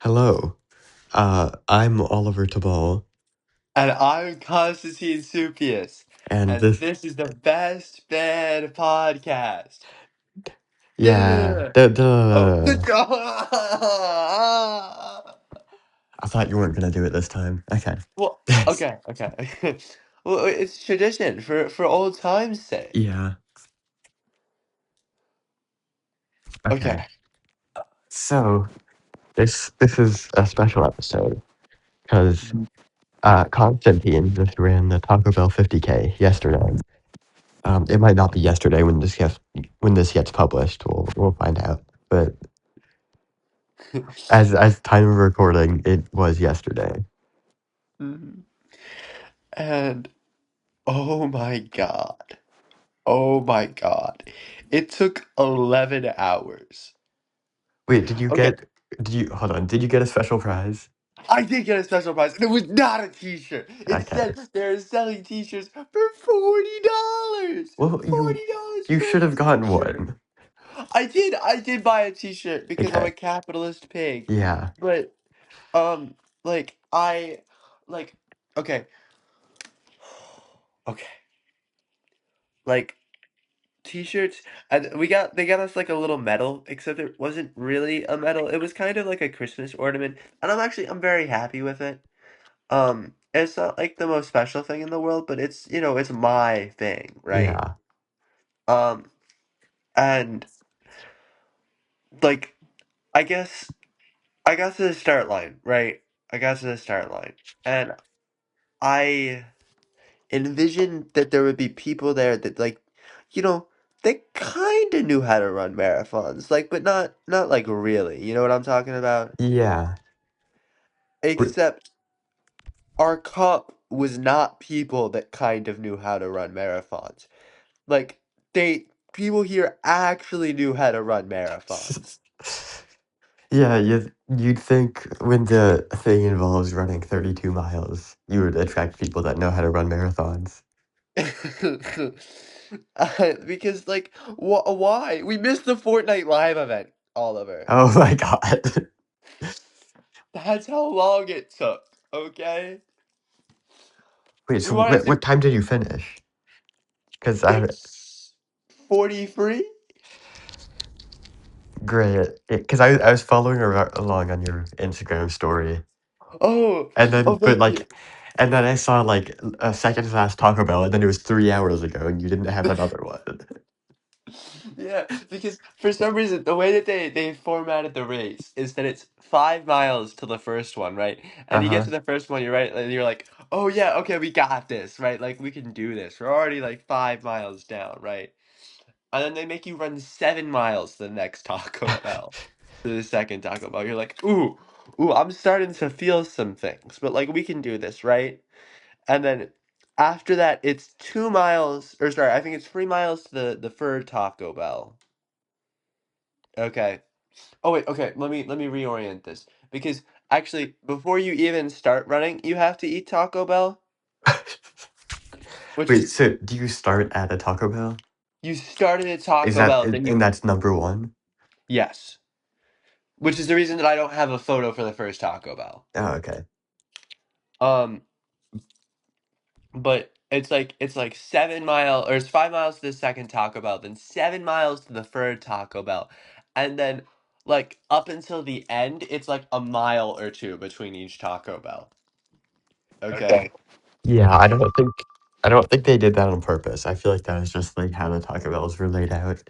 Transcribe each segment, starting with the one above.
Hello. I'm Oliver Tabal, And I'm Constantine Supius. and And this, this is the Best Band Podcast. yeah, Yeah. Oh. I thought you weren't gonna do it this time. Okay. Well, okay. Well, it's tradition for old time's sake. Yeah. Okay. Okay. So this is a special episode because Mhm. Constantine just ran the Taco Bell 50K yesterday. It might not be yesterday when this gets published. We'll find out. But as time of recording, it was yesterday. Mhm. And oh my God. Oh my God. It took 11 hours. Wait, Okay. did you hold on? Did you get a special prize? I did get a special prize, and it was not a T-shirt. It Okay. said they're selling T-shirts for $40. Well, $40 you for should a have gotten T-shirt. one. I did buy a T-shirt because I'm Okay. a capitalist pig. Yeah. But um, like I, like okay, okay, like T-shirts. And they got us like a little medal, except it wasn't really a medal. It was kind of like a Christmas ornament, and I'm very happy with it. It's not like the most special thing in the world, but it's my thing, right? Yeah. Um, and like I guess I got to the start line, right? I got to the start line, and I envisioned that there would be people there that you know, they kind of knew how to run marathons, like, but not like really. You know what I'm talking about? Yeah. Wait, Except our cup was not people that kind of knew how to run marathons. Like they people here actually knew how to run marathons. yeah, you'd think when the thing involves running 32 miles, you would attract people that know how to run marathons. Because why? We missed the Fortnite live event, Oliver. Oh my god. That's how long it took. Okay? Wait, We so wanted to what time did you finish? Because I 6:43? great. Because I was following along on your Instagram story. Oh, And then, oh, but thank you. like, and then I saw like a second last Taco Bell, and then it was 3 hours ago, and you didn't have another one. Yeah, because for some reason the way that they formatted the race is that it's 5 miles to the first one, right? Uh And you get huh. to the first one, you're right, and you're like, oh yeah, okay, we got this, right? Like we can do this. We're already like 5 miles down, right? And then they make you run 7 miles to the next Taco Bell, to the second Taco Bell. You're like, ooh, I'm starting to feel some things, but like we can do this, right? And then after that, it's 2 miles, or sorry, I think it's 3 miles to the third Taco Bell. Okay. Oh wait, okay. Let me reorient this because actually, before you even start running, you have to eat Taco Bell, which Wait, is so do you start at a Taco Bell? you started at Is Taco that Bell, then and you that's number one? yes, which is the reason that I don't have a photo for the first Taco Bell. Oh, okay. Um, but it's like 7 mile or it's 5 miles to the second Taco Bell, then 7 miles to the third Taco Bell, and then like up until the end, it's like a mile or two between each Taco Bell. Okay. Okay. Yeah, I don't think they did that on purpose. I feel like that was just like how the Taco Bells were laid out.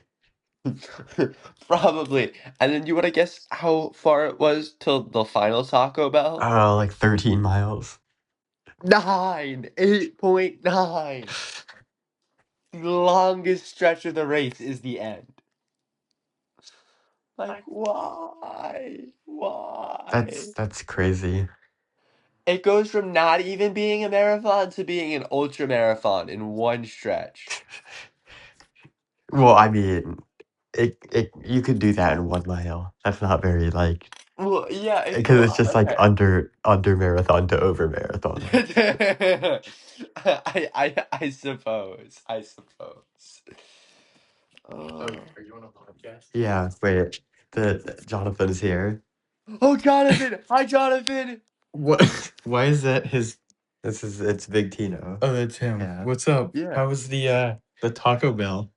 Probably. And then you want to guess how far it was till the final Taco Bell? Like 13 miles. 9, 8.9. The longest stretch of the race is the end. Like, why? Why? That's crazy. It goes from not even being a marathon to being an ultra marathon in one stretch. Well, I mean, it you could do that in 1 mile. That's not very like Well, yeah, if you because it's want. just like Okay. under marathon to over marathon. I suppose. I suppose. Oh. Yeah, wait. The Jonathan's here. Oh, Jonathan! Hi, Jonathan! What? Why is that his? It's Big Tino. Oh, that's him. Yeah. What's up? Yeah. How was the Taco Bell?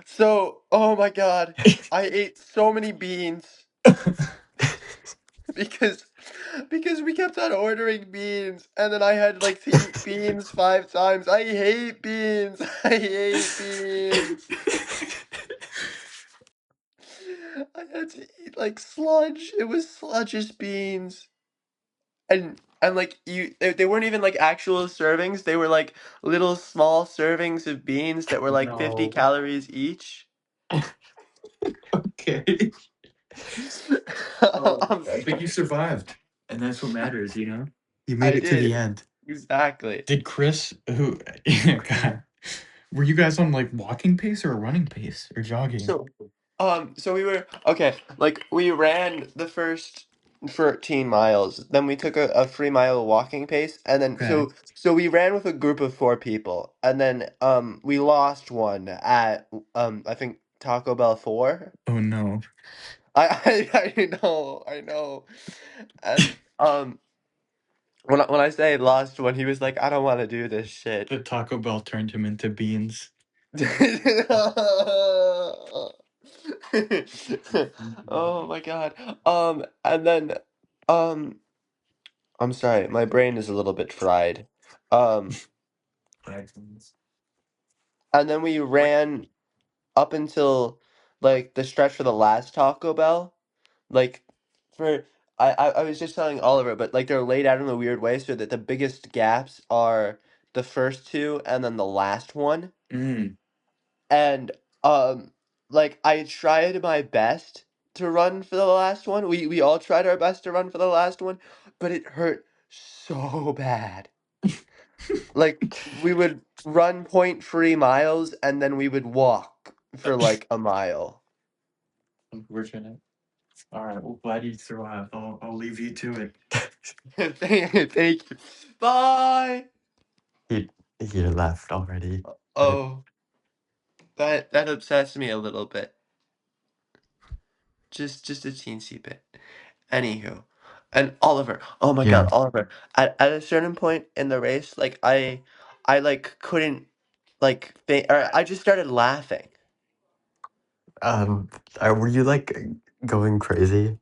So, oh my God, I ate so many beans because because we kept on ordering beans, and then I had like to eat beans 5 times. I hate beans. I hate beans. I had to eat like sludge. It was sludgeous beans. And like they weren't even like actual servings. They were like little small servings of beans that were like 50 No. calories each. Okay. Oh, I'm but you sorry. survived, and that's what matters, you know. You made I it to the did. end. Exactly. Did Chris, who, God, were you guys on like walking pace or a running pace or jogging? So so we were okay, like we ran the first 13 miles. Then we took a 3 mile walking pace, and then Okay. so we ran with a group of 4 people, and then we lost one at I think Taco Bell 4. Oh no. I know. And when I say lost one, he was like, I don't want to do this shit. The Taco Bell turned him into beans. Oh my God. And then um I'm sorry, my brain is a little bit fried. Um and then we ran up until like the stretch for the last Taco Bell. Like for I was just telling Oliver, but like they're laid out in a weird way so that the biggest gaps are the first two and then the last one. Mm. And um like I tried my best to run for the last one. We all tried our best to run for the last one, but it hurt so bad. Like we would run point 3 miles and then we would walk for like a mile. Unfortunate. All right. Well, glad you survived. I'll leave you to it. Thank you. Bye. He left already. But Oh, that upsets me a little bit. Just a teensy bit. Anywho, and Oliver. Oh my God, yeah. Oliver. At a certain point in the race, like I like couldn't like think, or I just started laughing. Um, were you like going crazy?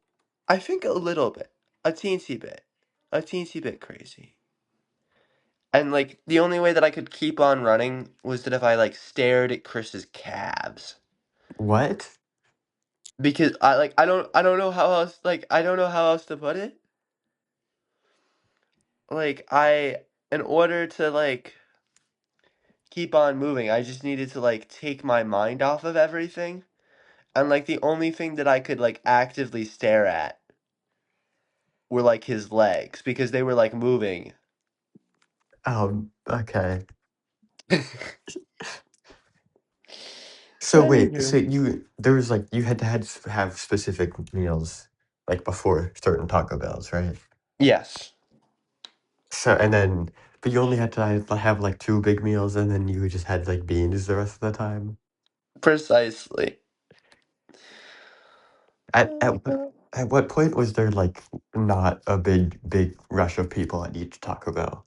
I think a little bit, a teensy bit crazy. And like the only way that I could keep on running was that if I like stared at Chris's calves. What? Because I don't know how else I don't know how else to put it. Like I in order to like keep on moving, I just needed to like take my mind off of everything. And like the only thing that I could like actively stare at were like his legs because they were like moving. Okay. So wait, so Anywho. there was like you had to have specific meals like before certain Taco Bells, right? Yes, So and then, but you only had to have like two big meals, and then you just had like beans the rest of the time. precisely. At at what at what point was there like not a big rush of people at each Taco Bell?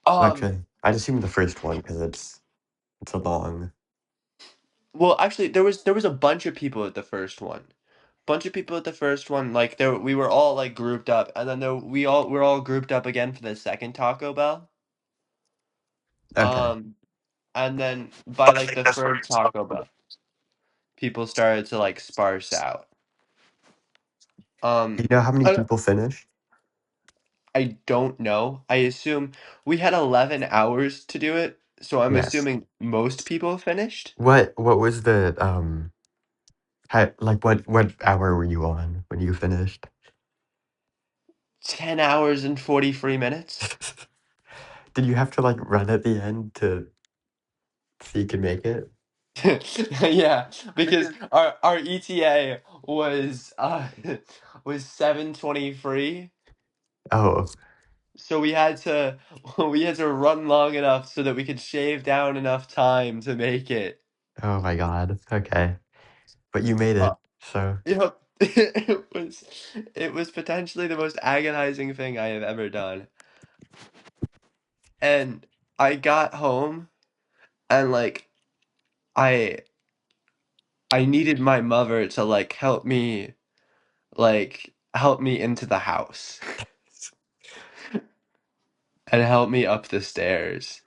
Um, Actually, I'd assume the first one because it's a long. well, actually, there was a bunch of people at the first one. Bunch of people at the first one, like there we were all like grouped up, and then we're all grouped up again for the second Taco Bell. Okay. Um, and then by like the third Taco Bell, people started to like sparse out. Do you Um, know how many I, people finished? I don't know. I assume we had 11 hours to do it, so I'm Yes. assuming most people finished. What was the like what hour were you on when you finished? 10 hours and 43 minutes. Did you have to like run at the end to so you could make it? Yeah, because our ETA was was 7:23. Oh, So we had to we had to run long enough so that we could shave down enough time to make it. oh my God. Okay, but you made Uh, it. So yep. it was potentially the most agonizing thing I have ever done. And I got home and like I I needed my mother to like help me into the house and help me up the stairs.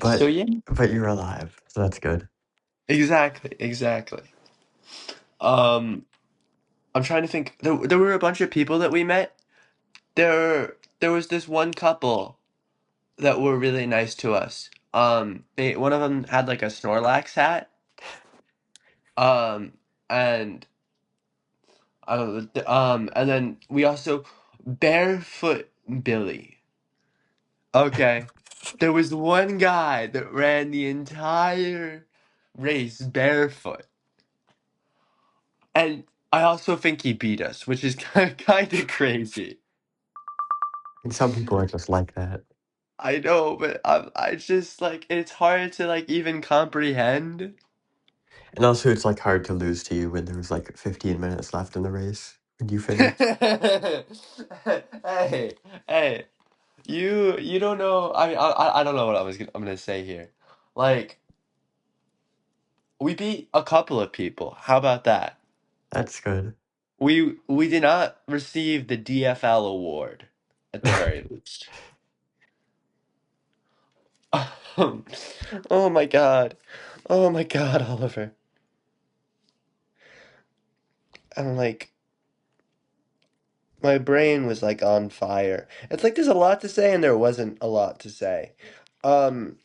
So But yeah, but you're alive, so that's good. exactly. Um, I'm trying to think. There were a bunch of people that we met. There was this one couple that were really nice to us. One of them had like a Snorlax hat. Um, and and then we also Barefoot Billy. Okay, there was one guy that ran the entire race barefoot, and I also think he beat us, which is kind of crazy. And some people are just like that. I know, but I just like it's hard to like even comprehend. And also, it's like hard to lose to you when there was like 15 minutes left in the race when you finished. Hey, hey, you don't know. I mean, I don't know what I'm gonna say here. Like, we beat a couple of people. How about that? That's good. We did not receive the DFL award at the very least. Oh my God. Oh my God, Oliver. I'm like, my brain was like on fire. It's like there's a lot to say and there wasn't a lot to say. Um,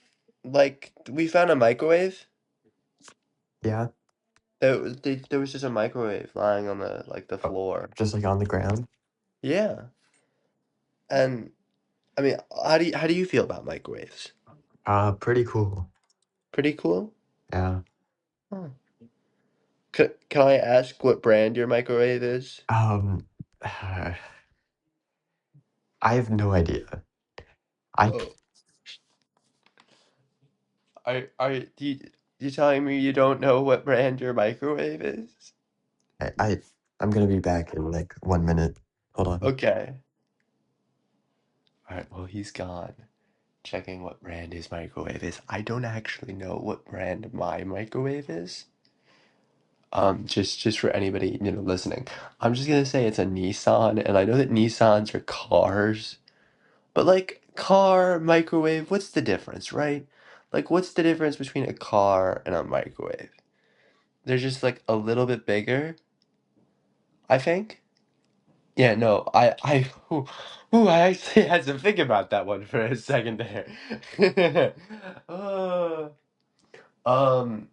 like we found a microwave. Yeah. There was just a microwave lying on the Oh, floor. just like on the ground. Yeah. And I mean, how do you feel about microwaves? Pretty cool. Pretty cool? Yeah. Huh. Can I ask what brand your microwave is? Um, I have no idea. I, Oh, you telling me you don't know what brand your microwave is? I, I'm gonna be back in like 1 minute. Hold on. Okay. All right. Well, he's gone. Checking what brand his microwave is. I don't actually know what brand my microwave is. Just for anybody listening, I'm just gonna say it's a Nissan, and I know that Nissans are cars, but like car microwave, what's the difference, right? Like, what's the difference between a car and a microwave? They're just like a little bit bigger, I think. Yeah, no, I actually had to think about that one for a second there. Uh, um,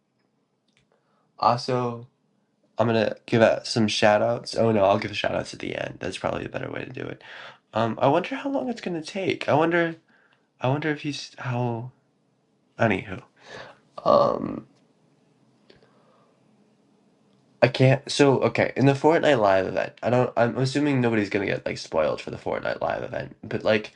also, I'm gonna give out some shout outs. Oh no, I'll give shout outs at the end. That's probably a better way to do it. I wonder how long it's gonna take. I wonder if he's how. Anywho, um, I can't. So okay, in the Fortnite live event, I don't. I'm assuming nobody's gonna get like spoiled for the Fortnite live event, but like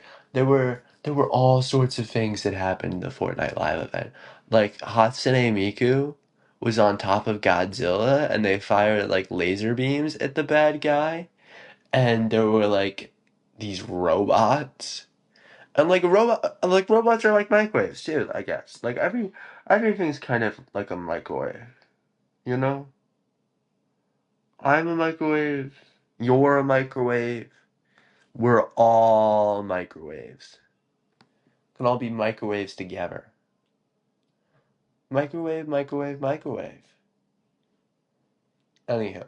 there were all sorts of things that happened in the Fortnite live event. Like Hatsune Miku was on top of Godzilla, and they fired like laser beams at the bad guy, and there were like these robots, and like robots are like microwaves too, I guess. Like everything's kind of like a microwave, you know. I'm a microwave. You're a microwave. We're all microwaves. Can all be microwaves together. Microwave, microwave, microwave. Anyhow.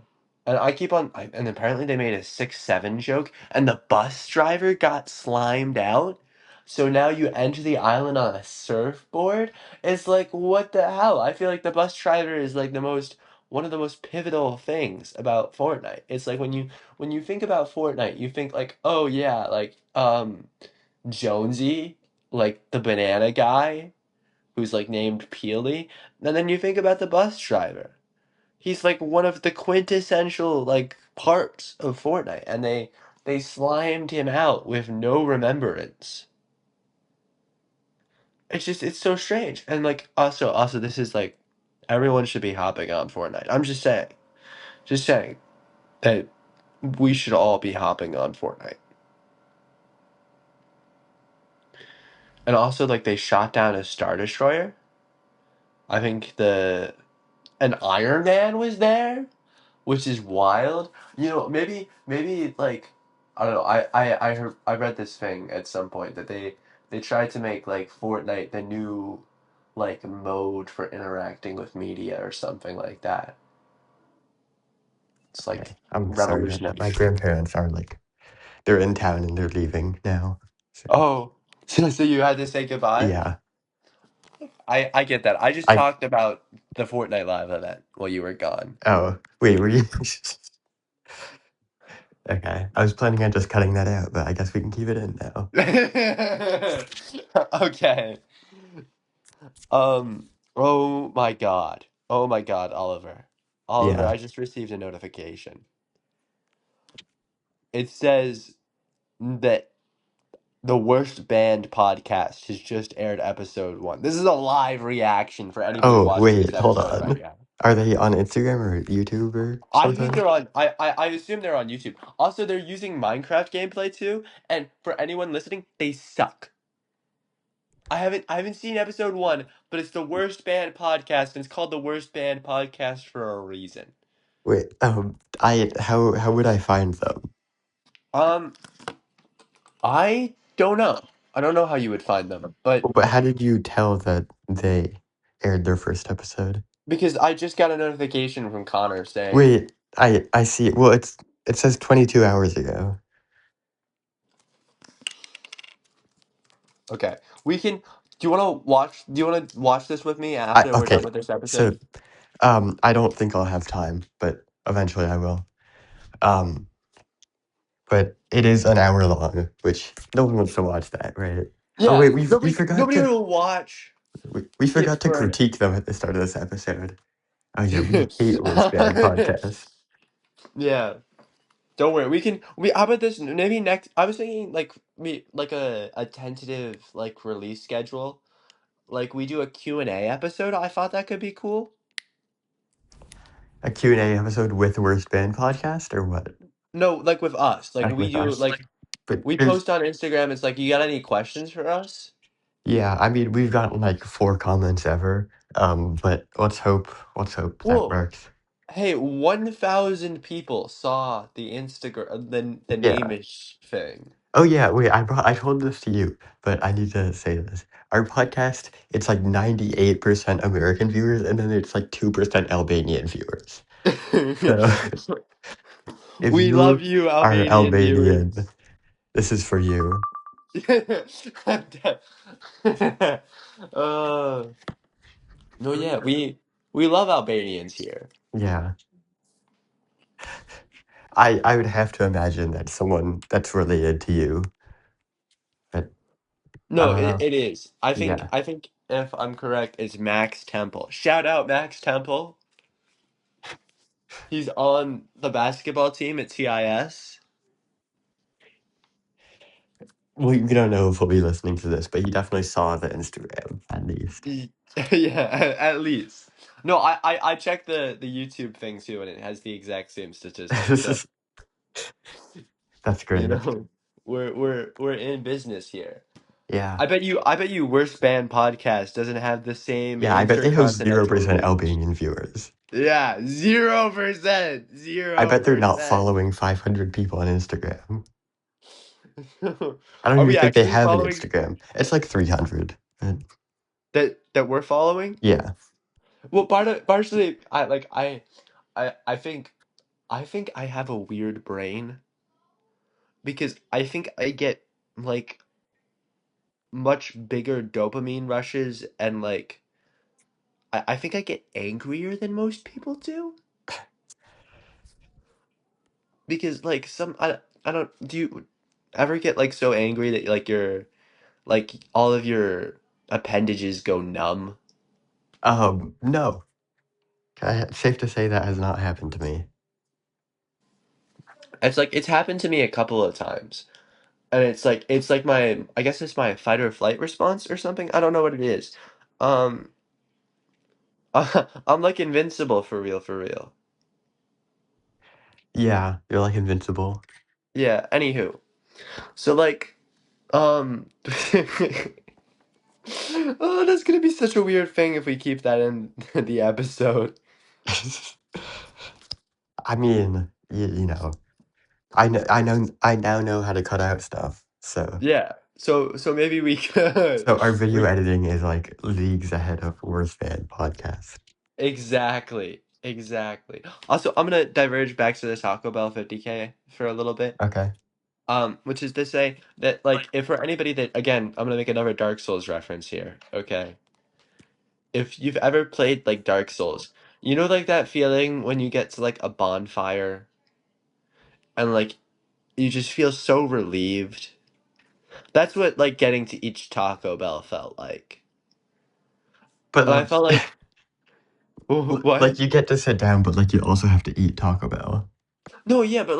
And I keep on. And apparently they made a 6-7 joke, and the bus driver got slimed out. So now you enter the island on a surfboard. It's like, what the hell? I feel like the bus driver is like one of the most pivotal things about Fortnite. It's like when you think about Fortnite, you think like, oh yeah, like Jonesy, like the banana guy who's like named Peely, and then you think about the bus driver. He's like one of the quintessential like parts of Fortnite, and they slimed him out with no remembrance. It's so strange. And like also this is like Everyone should be hopping on Fortnite. I'm just saying that we should all be hopping on Fortnite. And also, like, they shot down a Star Destroyer. I think an Iron Man was there, which is wild. You know, maybe like I don't know. I read this thing at some point that they tried to make like Fortnite the new like mode for interacting with media or something like that. It's like Okay, I'm sorry about that. revolutionary. My grandparents are like they're in town and they're leaving now. So Oh, so you had to say goodbye? yeah, I get that. I just I talked about the Fortnite Live event while you were gone. oh wait, were you? Okay, I was planning on just cutting that out, but I guess we can keep it in now. Okay. Um, oh my God. Oh my God, Oliver. Oliver, Yeah. I just received a notification. It says that the Worst Band podcast has just aired episode 1. This is a live reaction for anybody Oh watching this wait, hold episode right on. now. Are they on Instagram or YouTube or I think something? they're on I assume they're on YouTube. Also, they're using Minecraft gameplay too, and for anyone listening, they suck. I haven't seen episode 1, but it's the Worst Band podcast, and it's called the Worst Band podcast for a reason. Wait, I how would I find them? Um, I don't know. I don't know how you would find them, but But how did you tell that they aired their first episode? because I just got a notification from Connor saying, Wait, I see. Well, it says 22 hours ago. okay, we can. Do you want to watch this with me after we're done Okay. with this So, episode? I don't think I'll have time, but eventually I will. Um, but it is an hour long, which no one wants to watch that, right? Oh Yeah, wait, we forgot nobody to will watch we it forgot to for an. critique them at the start of this episode. Oh yeah, we hate worst bad podcasts. Yeah. Don't worry. We how about this maybe next I was thinking like we like a tentative like release schedule. Like we do a Q and A episode. I thought that could be cool. A Q&A episode with worst band podcast or what? No, like with us. Like Like we with do us. like But we there's post on Instagram. It's like you got any questions for us? yeah, I mean we've gotten like 4 comments ever. But let's hope that Well, works. hey, 1,000 people saw the Instagram the Yeah. name-ish thing. Oh yeah, wait, I told this to you, but I need to say this. Our podcast, it's like 98% American viewers and then it's like 2% Albanian viewers. So if We love you you, are Albanian Albanian, viewers. this is for you. I'm dead. uh, no, yeah, we love Albanians here. Yeah. I would have to imagine that someone that's related to you, but I No, don't know. it is. Yeah. I think if I'm correct, it's Max Temple. Shout out Max Temple. He's on the basketball team at TIS. We don't know if he'll be listening to this, but he definitely saw the Instagram at least. Yeah, at least. No, I checked the YouTube thing too, and it has the exact same statistics. This So is that's you great. know, we're in business here. Yeah. I bet you Worst Band podcast doesn't have the same Yeah, I bet they have intercontinental 0% reach. Albanian viewers. Yeah, 0%, I zero bet they're not percent. following 500 people on Instagram. I don't Are even we think they actually have an following Instagram. It's like 300. that we're following? Yeah. Well, partially, I think I have a weird brain because I think I get like much bigger dopamine rushes and like I think I get angrier than most people do because like I don't do you ever get like so angry that like your like all of your appendages go numb? No. Safe to say that has not happened to me. It's like it's happened to me a couple of times. And it's like my I guess it's my fight or flight response or something. I don't know what it is. Um I'm like invincible for real, for real. Yeah, you're like invincible. Yeah, anywho. So like, um, oh, that's gonna be such a weird thing if we keep that in the episode. I mean, you know, I now know how to cut out stuff. Yeah. So maybe we could. So our video We editing is like leagues ahead of Worst Fan podcast. exactly. Exactly. Also, I'm gonna diverge back to the Taco Bell 50K for a little bit. Okay. Which is to say that like if for anybody that again, I'm gonna make another Dark Souls reference here. Okay. If you've ever played like Dark Souls, you know like that feeling when you get to like a bonfire and like you just feel so relieved. That's what like getting to each Taco Bell felt like. But And I felt like what? like you get to sit down, but like you also have to eat Taco Bell. No, yeah, but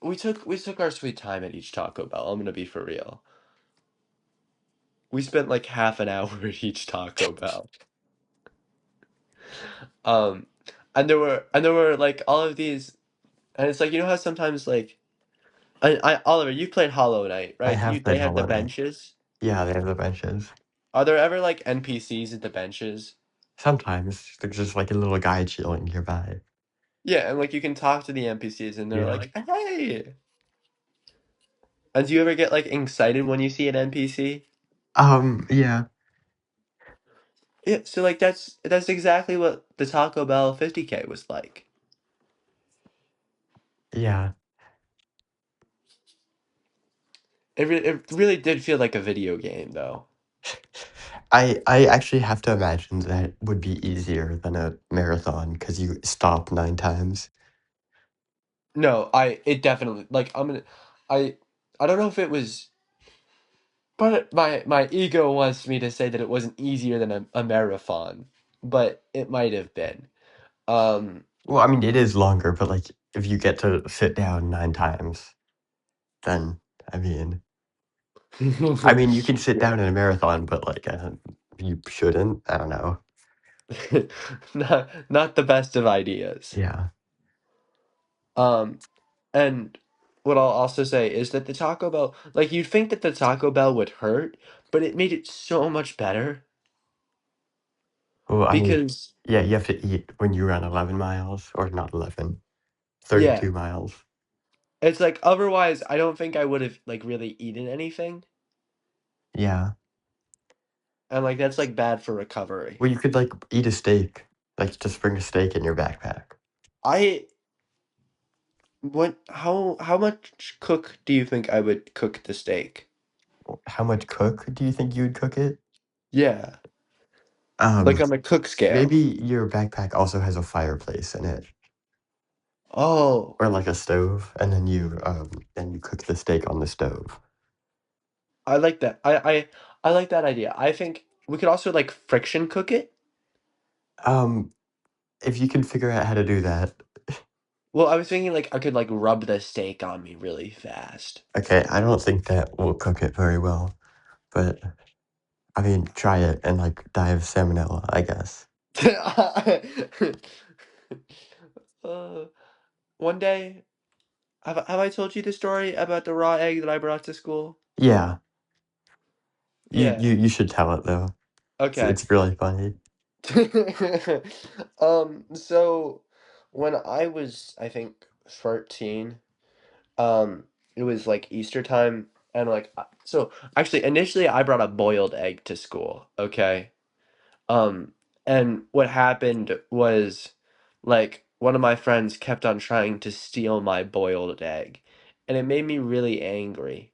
we took our sweet time at each Taco Bell. I'm gonna be for real. We spent like half an hour at each Taco Bell. Um, and there were like all of these, and it's like you know how sometimes like I Oliver, you played Hollow Knight, I right? have They played have the Hollow Knight. benches. Yeah, they have the benches. Are there ever like NPCs at the benches? Sometimes there's just like a little guy chilling nearby. Yeah, and like you can talk to the NPCs and they're Yeah. like, "Hey." And do you ever get like excited when you see an NPC? Yeah. Yeah, so like that's exactly what the Taco Bell 50K was like. Yeah. It really did feel like a video game though. I actually have to imagine that would be easier than a marathon because you stop 9 times. No, it definitely like I I don't know if it was, but my ego wants me to say that it wasn't easier than a marathon, but it might have been. Um Well, I mean, it is longer, but like if you get to sit down 9 times, then I mean, you can sit yeah. down in a marathon, but like you shouldn't. I don't know. Not the best of ideas. Yeah. Um and what I'll also say is that the Taco Bell, like you'd think that the Taco Bell would hurt, but it made it so much better Well, I mean, because yeah, you have to eat when you run 11 miles, or not 11, yeah, 32 miles. it's like otherwise I don't think I would have like really eaten anything, Yeah. and like that's like bad for recovery. Well, you could like eat a steak, like just bring a steak in your backpack. I what how much cook do you think I would cook the steak? How much cook do you think you would cook it? Yeah, like Um, on a cook Maybe scale. your backpack also has a fireplace in it, Oh, or like a stove, and then you cook the steak on the stove. I like that. I like that idea. I think we could also like friction cook it. Um, if you can figure out how to do that, Well, I was thinking like I could like rub the steak on me really fast. okay, I don't think that will cook it very well, but I mean, try it and like die of salmonella, I guess. uh, one day, have I told you the story about the raw egg that I brought to school? Yeah, Yeah. you should tell it though. Okay. It's really funny. So when I was, I think, 13, um, it was like Easter time, and like, so actually, initially, I brought a boiled egg to school, okay? Um, and what happened was, like, one of my friends kept on trying to steal my boiled egg, and it made me really angry.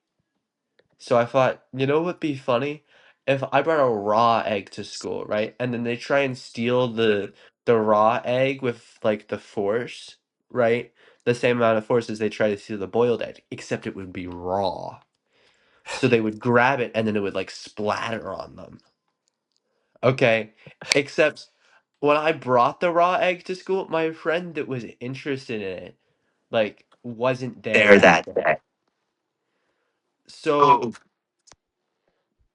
So I thought, you know what'd be funny? If I brought a raw egg to school, right? And then they try and steal the raw egg with like the force, right? The same amount of force as they try to steal the boiled egg, except it would be raw. So they would grab it and then it would like splatter on them. Okay. Except when I brought the raw egg to school, my friend that was interested in it, like, wasn't there There that that day. day. So Oh,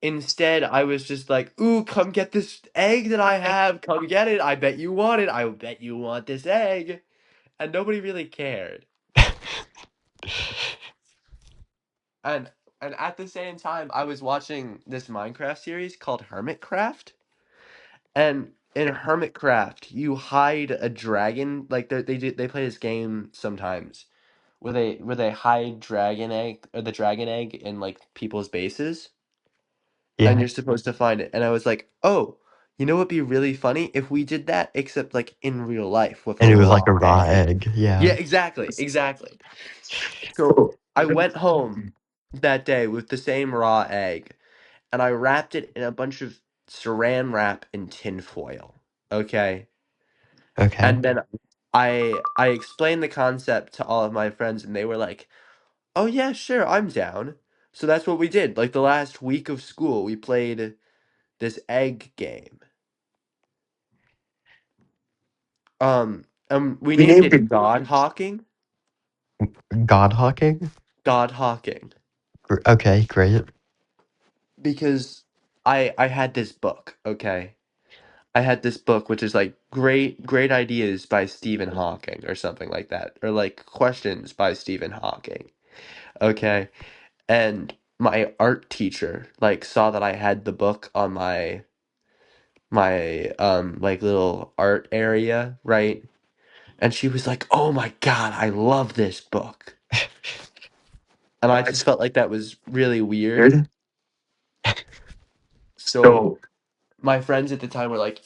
Instead, I was just like, "Ooh, come get this egg that I have. Come get it. I bet you want it. I bet you want this egg." And nobody really cared. And and at the same time, I was watching this Minecraft series called Hermitcraft. And in Hermitcraft, you hide a dragon. Like they play this game sometimes where they hide dragon egg or the dragon egg in like people's bases, and Yeah. you're supposed to find it. And I was like, oh, you know what'd be really funny if we did that, except like in real life with a And it was like a raw raw egg. egg. Yeah, Yeah. exactly, exactly. So I went home that day with the same raw egg, and I wrapped it in a bunch of saran wrap and tinfoil. Okay. Okay. And then I explained the concept to all of my friends, and they were like, "Oh yeah, sure, I'm down." So that's what we did. Like the last week of school, we played this egg game. We We named named it it God Hawking. God Hawking. God Hawking. Okay, great. Because I had this book, okay? I had this book which is like great ideas by Stephen Hawking or something like that, or like questions by Stephen Hawking. Okay? And my art teacher like saw that I had the book on my like little art area, right? And she was like, "Oh my God, I love this book." And I just felt like that was really weird. Weird. So my friends at the time were like,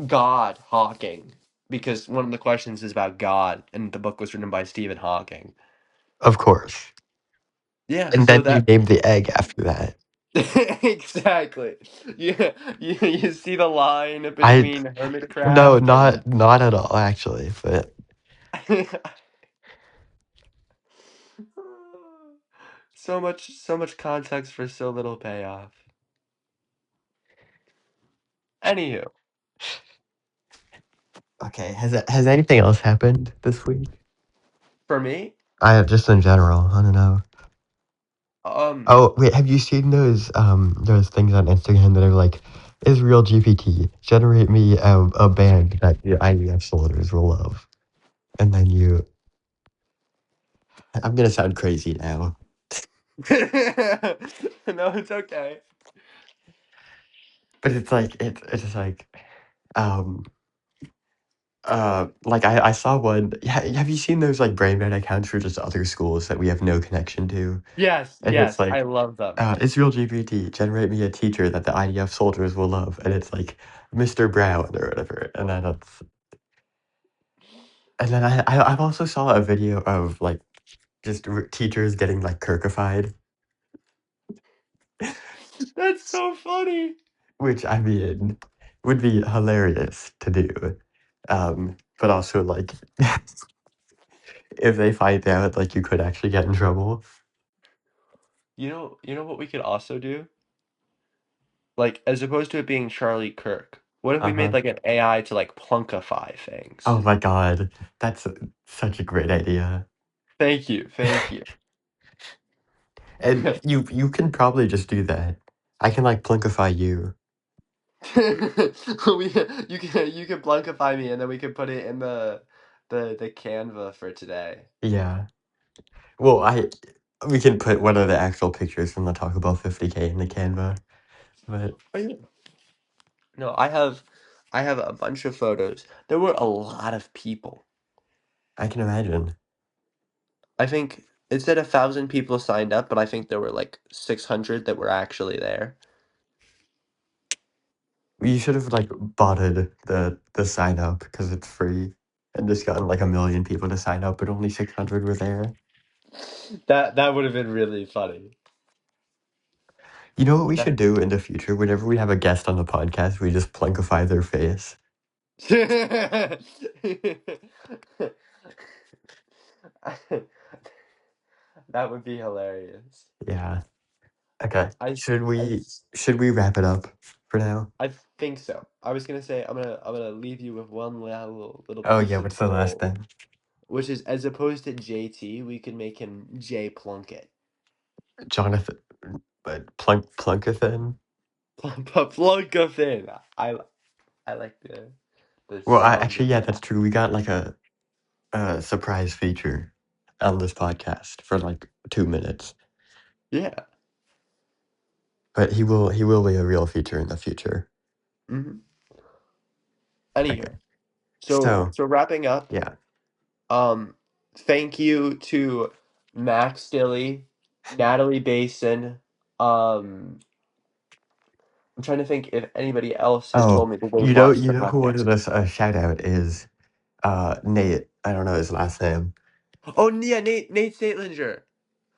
God Hawking, because one of the questions is about God, and the book was written by Stephen Hawking. Of course. Yeah, And so then you that named the egg after that. exactly. Yeah, you see the line I between no, Hermitcraft and not at all actually, but so much context for so little payoff. Anywho, okay. Has anything else happened this week? for me, I just in general. I don't know. um, Oh wait, have you seen those things on Instagram that are like, Israel GPT generate me a band that the IDF soldiers will love, and then you. I'm gonna sound crazy now, no, it's okay. but it's just like um like I saw one. Yeah, have you seen those like brain ban accounts for just other schools that we have no connection to? Yes, And it's yes, I like, love them. Israel GPT, generate me a teacher that the IDF soldiers will love. And it's like Mr. Brown or whatever. And then I've also saw a video of like just teachers getting like kirkified, That's so funny. which I mean would be hilarious to do. But also like if they find out, like you could actually get in trouble. You know what we could also do? Like, as opposed to it being Charlie Kirk, what if we made Uh-huh. like an AI to like plunkify Oh things? my god, that's such a great idea. Thank you, thank you. And you can probably just do that. I can like plunkify you. You can plunkify me, and then we can put it in the Canva for today. Yeah. Well, we can put one of the actual pictures from the Taco Bell 50K in the Canva, but Oh, yeah. No, I have a bunch of photos. There were a lot of people. I can imagine. I think it said 1,000 people signed up, but I think there were like 600 that were actually there. You should have like botted the sign up because it's free, and just gotten like a million people to sign up, but only 600 were there. That would have been really funny. You know what we That should do in the future? Whenever we have a guest on the podcast, we just plunkify their face. That would be hilarious. Yeah. Okay. I I Should we wrap it up for now? I think so. I was gonna say I'm gonna leave you with one little Oh piece yeah, of what's the last gold, thing? which is as opposed to JT, we could make him J Plunkett. Jonathan. But Plunkathin. Plunkathin. I like the Well, sound actually, of yeah, that. that's true. We got like a surprise feature on this podcast for like 2 minutes. Yeah. But he will be a real feature in the future. Mm-hmm. Anywho, Okay. so So wrapping up. yeah. Thank you to Max Dilly, Natalie Basin. I'm trying to think if anybody else has Oh, told me that they you watched the know who wanted podcast. us a shout out is Nate. I don't know his last name. Oh yeah, Nate Statelinger.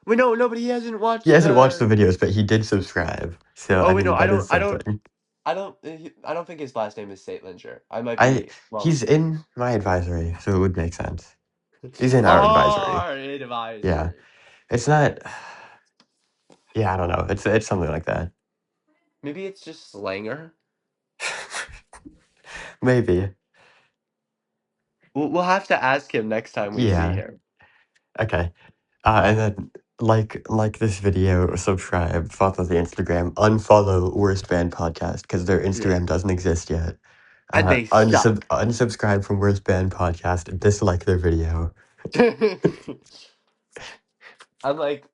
Wait, no, but he hasn't He watched hasn't watched the the. videos, but he did subscribe. So Oh I wait, no, mean that is something. I don't think his last name is Statelinger. I might I be wrong. He's in my advisory, so it would make sense. He's in our advisory. Our Yeah. advisory. It's not. Yeah, I don't know. It's something like that. Maybe it's just Slanger. Maybe. We'll have to ask him next time we see Yeah. him. Okay. And then like this video, subscribe, follow the Instagram, unfollow Worst Band Podcast because their Yeah. Instagram doesn't exist yet. And they suck. Unsubscribe from Worst Band Podcast. Dislike their video. I'm like,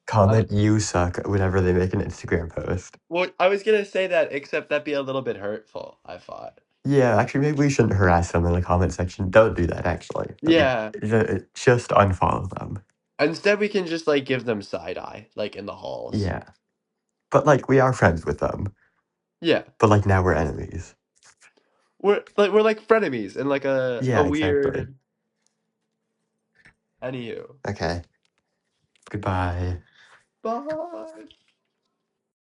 Comment you suck whenever they make an Instagram post. well, I was gonna say that, except that'd be a little bit hurtful, I thought. Yeah, actually, maybe we shouldn't harass them in the comment section. Don't do that, actually. Yeah. Just unfollow them. Instead, we can just like give them side eye, like in the halls. Yeah. But like, we are friends with them. Yeah. But like, now we're enemies. We're like frenemies in like a Yeah, weird. exactly. Anywho. Okay. Goodbye. Bye.